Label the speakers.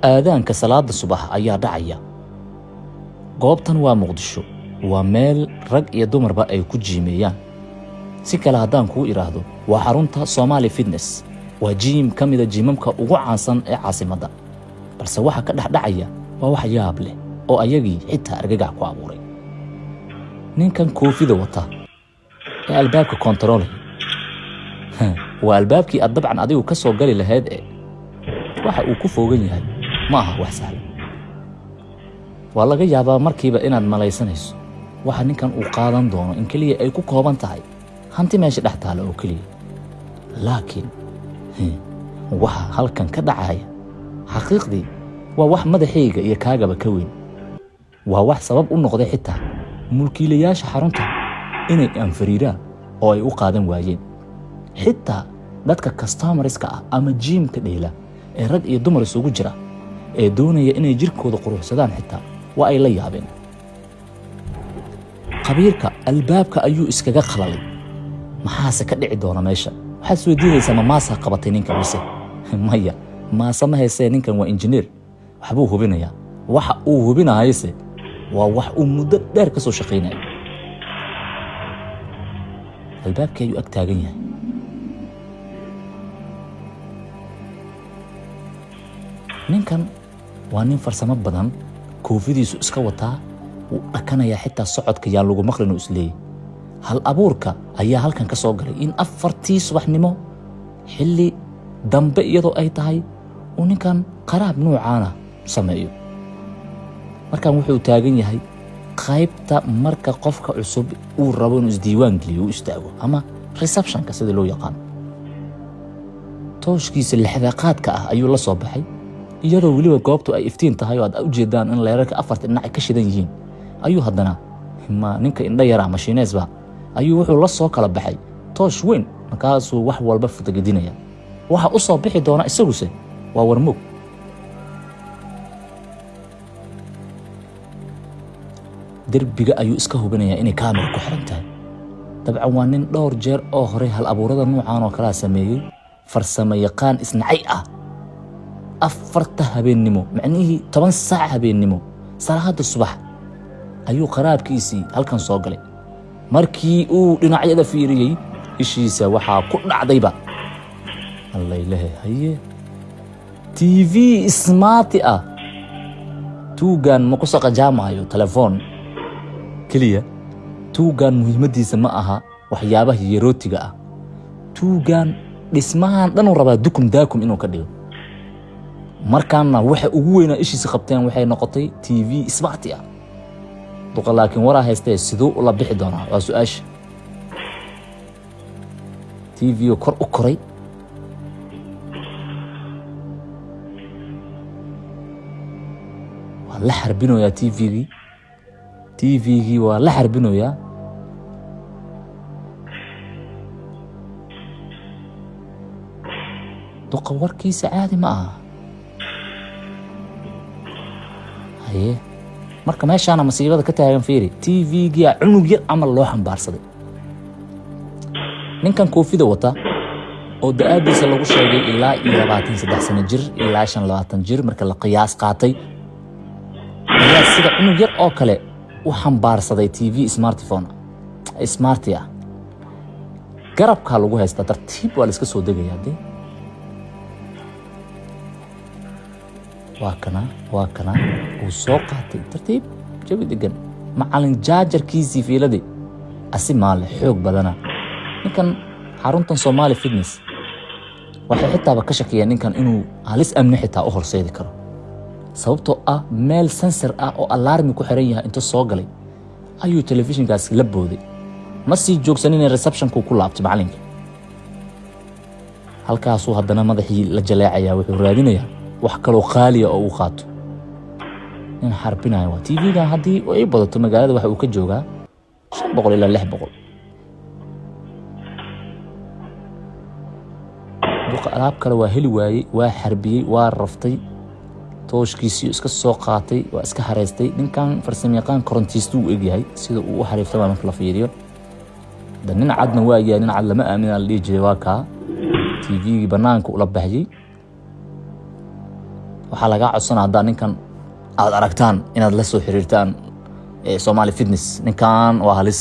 Speaker 1: aadaanka salaada subax ayaa dhacaya. goobtan waa Muqdisho, waa meel rag iyo dumarba ay ku jiimeeyaan. si kale haddaan kuu iraahdo, waa xarunta Somali Fitness, waa jiim ka mid ah jiimamka ugu caansan ee caasimadda. balse waxa ka dhacaya waa wax yaab leh oo ayagii xitaa argagax ku abuuray. ninkan koofida wata ee albaabka kontaroolay waa albaabkii aad dabcan adigu ka soo gali lahayd waxa uu ku foogan yahay ma aha wax sahlan. waa laga yaabaa markiiba inaad malaysanayso waxa ninkan uu qaadan doono in kaliya ay ku kooban tahay hanti meesha dhex taala oo kaliya. laakiin waxa halkan ka dhacaya xaqiiqdii waa wax madaxayga iyo kaagaba ka weyn. waa wax sabab u noqday xitaa mulkiilayaasha xarunta inay anfariiraan oo ay u qaadan waayeen. xitaa dadka customerska ah ama jiimka dheela ee rag iyo dumar isugu jira ee doonaya inay jirkooda quruxsadaan xitaa waa ay la yaabeen. qabiirka albaabka ayuu iskaga qalalay. maxaase ka dhici doona meesha? waxaad soo diidaysaa ma maasa qabatay ninka mise maya, maasa ma haysee ninkan waa injineer, waxbuu hubinayaa. waxa uu hubinayase waa wax uu muddo dheer ka soo shaqaynaya. albaabkii ayuu ag taagan yahay. ninkan waa nin farsamo badan, koofidiisu iska wataa, wuu dhakanayaa xitaa socodka yaan lagu maqlin uu isleeyay. hal abuurka ayaa halkan ka soo galay in 4 subaxnimo xilli dambe iyadoo ay tahay uu ninkan qaraab nuucaana sameeyo. markan wuxuu taagan yahay qaybta marka qofka cusub uu rabo inuu isdiiwaan geliyo uu istaago ama receptionka sida loo yaqaan. tooshkiisa lixdaaqaadka ah ayuu la soo baxay, iyadoo weliba goobtu ay iftiin tahay oo aad u jeedaan in leerarka 4 dhinac ka shidan yihiin. ayuu haddana ninka indha yara mashiineesba ayuu wuxuu la soo kala baxay toosh weyn, markaasuu wax walba futagedinaya. waxa u soo bixi doona isaguse waa warmug. derbiga ayuu iska hubinayaa inay kaamira ku xiran tahay. dabcan waa nin dhowr jeer oo hore hal abuurada nuucan oo kala sameeyay, farsamo yaqaan isnacay ah. 4 habeennimo, macnihii 10 saac habeennimo, salaada subax ayuu qaraabkiisii halkan soo galay. markii uu dhinacyada fiiriyay, ishiisa waxaa ku dhacdayba allaylehe haye TV smart ah. tuugan ma ku saqajaamayo telefoon kaliya. tuugan muhiimadiisa ma aha waxyaabaha yerootiga ah. tuugan dhismahan dhan uu rabaa dukum daakum inuu ka dhigo. markaana waxa ugu weynaa ishiisa qabteen waxay noqotay TV smart ah. duqa laakiin waraa haystee siduu ula bixi doonaa waa su'aasha. TV kor u koray, waa la xarbinoyaa TVgii waa la xarbinoyaa. duqa warkiisa caadi ma aha. haye marka meeshaana masiibada ka taagan fiiri, TVgii cunug yar camal loo xambaarsaday. ninkan koofida wata oo da'adiisa lagu sheegay ilaa 23 sano jir ilaa 25 jir marka la qiyaas qaatay, ayaa sida cunug yar oo kale u xambaarsaday TV smartphone smart ah. garabka lagu haysta tartiib waa la iska soo degayaa. waa kana uu soo qaatay tartiib jawi degan. macalin jaajarkiisii fiiladii asi maale xoog badana. ninkan xaruntan Somali Fitness waxay xitaaba ka shakiyeen ninkan inuu halis amni xitaa u horseedi karo, sababtoo ah meel sensor ah oo alarmi ku xiran yahay inta soo galay ayuu telefishinkaas la booday. ma sii joogsanin receptionku ku laabtay macalinka. halkaasuu haddana madaxii la jaleecayaa, wuxuu raadinayaa wax kaloo qaaliya oo uu qaato. nin xarbinaya waa TV-ga haddii ay badato magaalada waxa uu ka joogaa 500 ilaa 600. duqa alaab kale waa heli waayey, waa xarbiyey, waa raftay. tooshkiisii iska soo qaatay, waa iska hareystay. ninkan farsamo yaqaan korontiistu u egyahay sida uu u xariiftay marka la fiiriyo. nin cadna waa yahay, nin cad lama aamina la dhihi jiray waa kaa. TV banaanka ula baxyay waxaa laga codsanaa haddaan ninkan aad aragtaan inaad la soo xiriirtaan Somali Fitness ninkan waa halis